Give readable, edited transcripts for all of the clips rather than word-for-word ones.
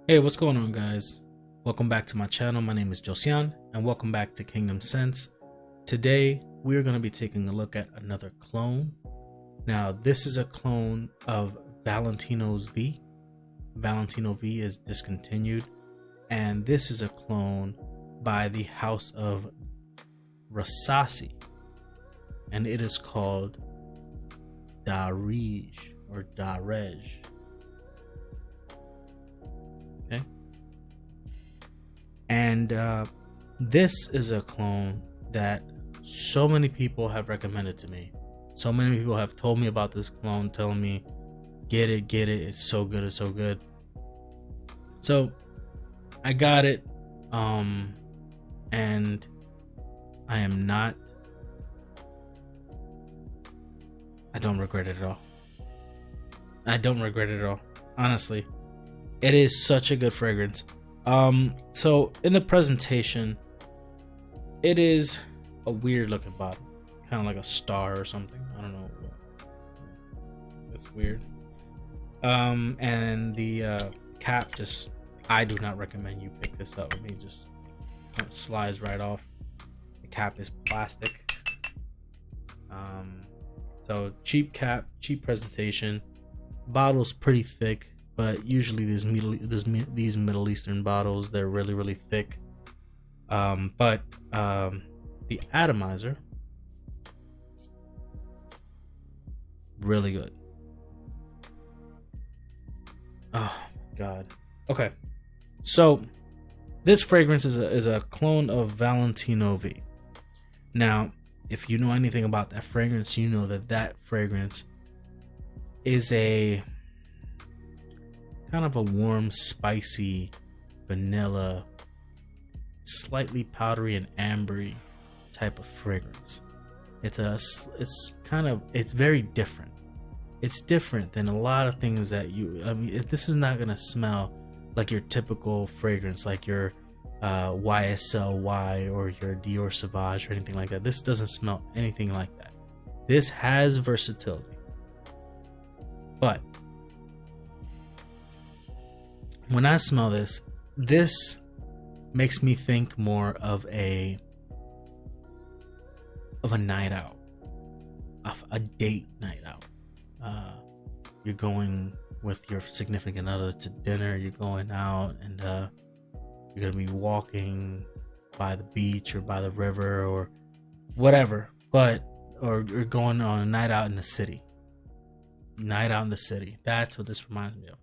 Hey, what's going on, guys? Welcome back to my channel. My name is Josian, and welcome back to Kingdom Sense. Today, we're going to be taking a look at another clone. Now, this is a clone of Valentino's V. Valentino V is discontinued, and this is a clone by the house of Rasasi, and it is called Daarej or Daarej. Okay. And this is a clone that so many people have recommended to me. So many people have told me about this clone, telling me, get it, it's so good, it's so good. So I got it, and I don't regret it at all. I don't regret it at all, honestly. It is such a good fragrance. So in the presentation, it is a weird looking bottle, kind of like a star or something. I don't know. It's weird. And the cap, just, I do not recommend you pick this up. It just slides right off. The cap is plastic. So cheap cap, cheap presentation. Bottle's pretty thick. But usually these Middle Eastern bottles, they're really thick. But the atomizer, really good. Oh God. Okay, so this fragrance is a clone of Valentino V. Now, if you know anything about that fragrance, you know that fragrance is a kind of a warm, spicy, vanilla, slightly powdery and ambery type of fragrance. It's very different. It's different than a lot of things that this is not gonna smell like your typical fragrance, like your YSL or your Dior Sauvage or anything like that. This doesn't smell anything like that. This has versatility, but when I smell this makes me think more of a night out, of a date night out. You're going with your significant other to dinner, you're going out, and you're gonna be walking by the beach or by the river or whatever, or you're going on a night out in the city. Night out in the city. That's what this reminds me of.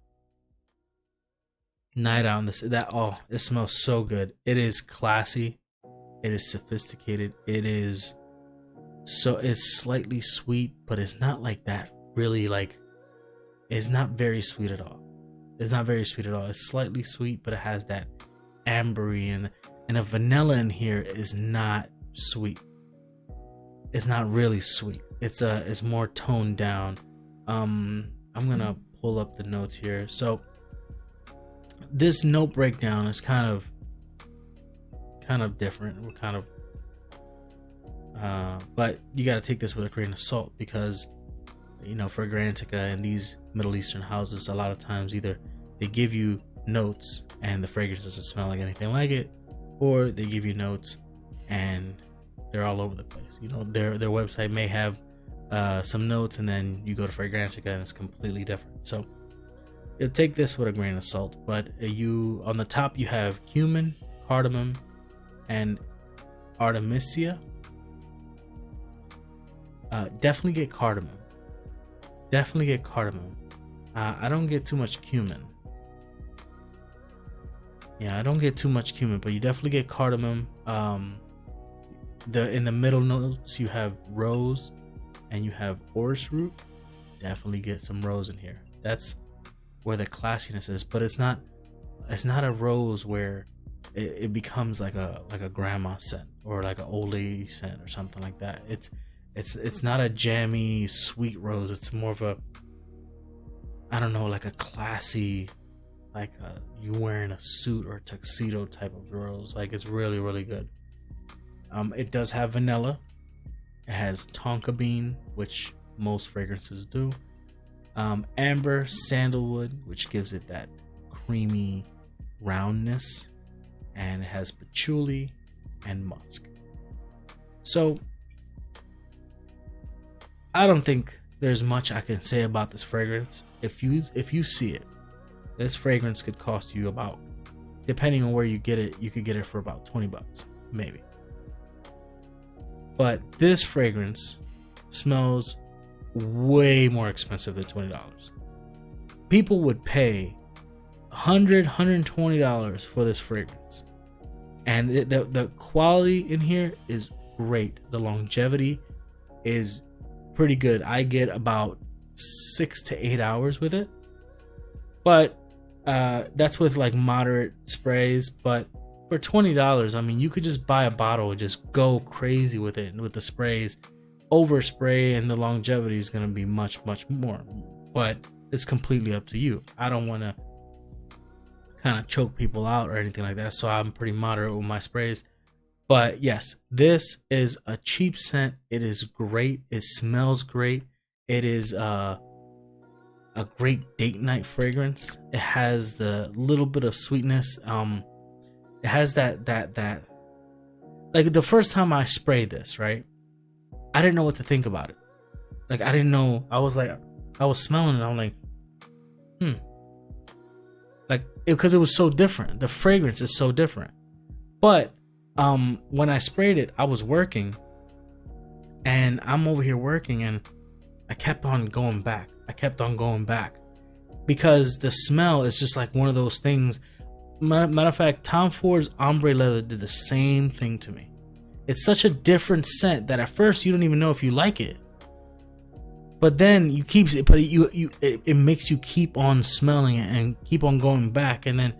Night out in the it smells so good. It is classy, it is sophisticated, it's slightly sweet, but it's not like that really, like, it's not very sweet at all. It's slightly sweet, but it has that ambery, and a vanilla in here is not sweet. It's not really sweet. It's more toned down. I'm gonna pull up the notes here. So this note breakdown is kind of different. We're kind of but you got to take this with a grain of salt, because Fragrantica and these Middle Eastern houses, a lot of times either they give you notes and the fragrance doesn't smell like anything like it, or they give you notes and they're all over the place. Their website may have some notes, and then you go to Fragrantica and it's completely different. So you'll take this with a grain of salt. But on the top you have cumin, cardamom, and artemisia. Definitely get cardamom. I don't get too much cumin. Yeah, I don't get too much cumin, but you definitely get cardamom. In the middle notes you have rose and you have orris root. Definitely get some rose in here. That's where the classiness is, but it's not a rose where it becomes like a grandma scent or like an old lady scent or something like that. It's not a jammy sweet rose. It's more of a, I don't know, like a classy, like you wearing a suit or a tuxedo type of rose. Like, it's really good. It does have vanilla. It has tonka bean, which most fragrances do. Amber, sandalwood, which gives it that creamy, roundness, and it has patchouli and musk. So I don't think there's much I can say about this fragrance. If you see it, this fragrance could cost you about, depending on where you get it, you could get it for about $20, maybe. But this fragrance smells way more expensive than $20. People would pay $120 for this fragrance, and the quality in here is great. The longevity is pretty good. I get about 6 to 8 hours with it, but that's with like moderate sprays. But for $20, I mean, you could just buy a bottle and just go crazy with it, and with the sprays, overspray, and the longevity is going to be much more. But it's completely up to you. I don't want to kind of choke people out or anything like that, so I'm pretty moderate with my sprays. But yes, this is a cheap scent. It is great. It smells great. It is a great date night fragrance. It has the little bit of sweetness. It has that like the first time I sprayed this, right? I didn't know what to think about it. Like I didn't know. I was smelling it. I'm like, like because it was so different. The fragrance is so different. But when I sprayed it, I was working, and I'm over here working, and I kept on going back. Because the smell is just like one of those things. Matter of fact, Tom Ford's Ombre Leather did the same thing to me. It's such a different scent that at first you don't even know if you like it. But then it makes you keep on smelling it and keep on going back, and then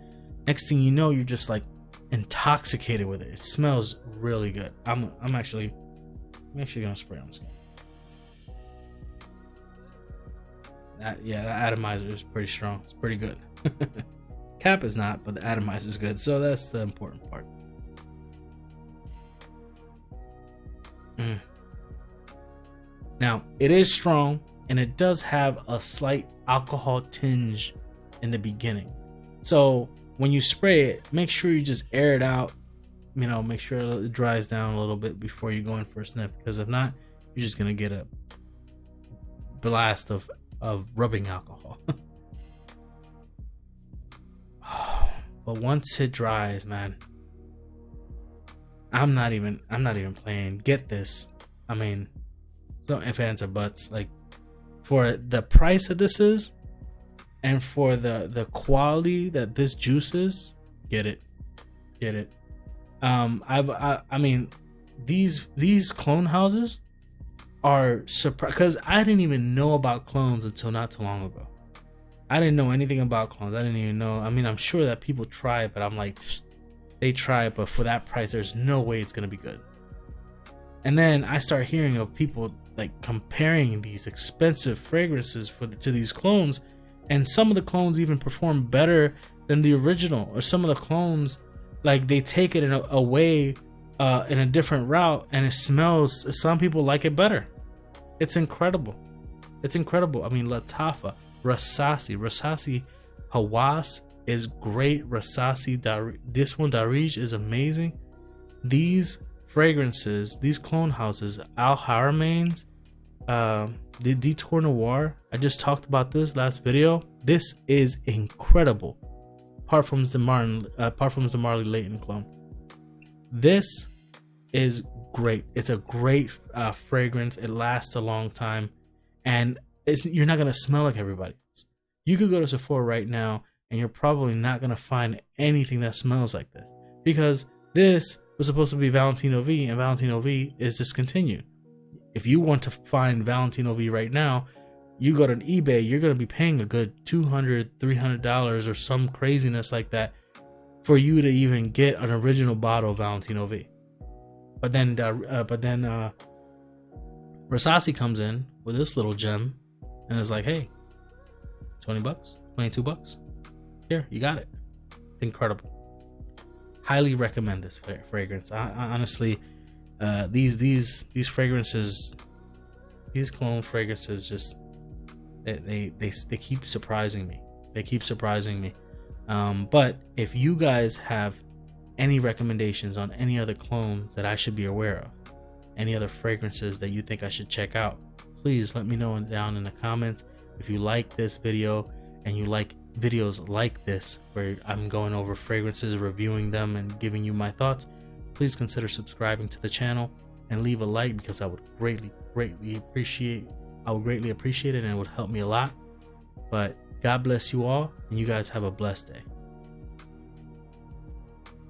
next thing you know, you're just like intoxicated with it. It smells really good. I'm actually gonna spray on skin. That atomizer is pretty strong. It's pretty good. Cap is not, but the atomizer is good. So that's the important part. Now, it is strong, and it does have a slight alcohol tinge in the beginning. So when you spray it, make sure you just air it out. You know, make sure it dries down a little bit before you go in for a sniff, because if not, you're just gonna get a blast of rubbing alcohol. But once it dries, man, I'm not even playing. Get this. I mean, don't ifs, ands, or buts. Like, for the price that this is, and for the quality that this juice is, get it. I mean, these clone houses are surprised, because I didn't even know about clones until not too long ago. I didn't know anything about clones. I didn't even know. I mean, I'm sure that people try it, but I'm like, they try it, but for that price, there's no way it's gonna be good. And then I start hearing of people like comparing these expensive fragrances to these clones, and some of the clones even perform better than the original, or some of the clones, like, they take it in a way in a different route, and it smells. Some people like it better. It's incredible. I mean, Latafa, Rasasi Hawass is great. Rasasi, this one, Daarej, is amazing. These fragrances, these clone houses, Al Haramain's, the Detour Noir, I just talked about this last video. This is incredible. Parfums de Marley Leighton clone. This is great. It's a great fragrance. It lasts a long time, and you're not gonna smell like everybody else. You could go to Sephora right now, and you're probably not gonna find anything that smells like this, because this was supposed to be Valentino V, and Valentino V is discontinued. If you want to find Valentino V right now, you go to eBay, you're going to be paying a good $200, $300 or some craziness like that for you to even get an original bottle of Valentino V. But then Rasasi comes in with this little gem and is like, hey, $20, $22. Here, you got it. It's incredible. Highly recommend this fragrance. I honestly, these fragrances, these cologne fragrances, just they keep surprising me. But if you guys have any recommendations on any other clones that I should be aware of, any other fragrances that you think I should check out, please let me know down in the comments. If you like this video and you like videos like this where I'm going over fragrances, reviewing them, and giving you my thoughts, please consider subscribing to the channel and leave a like, because I would greatly appreciate it, and it would help me a lot. But God bless you all, and you guys have a blessed day.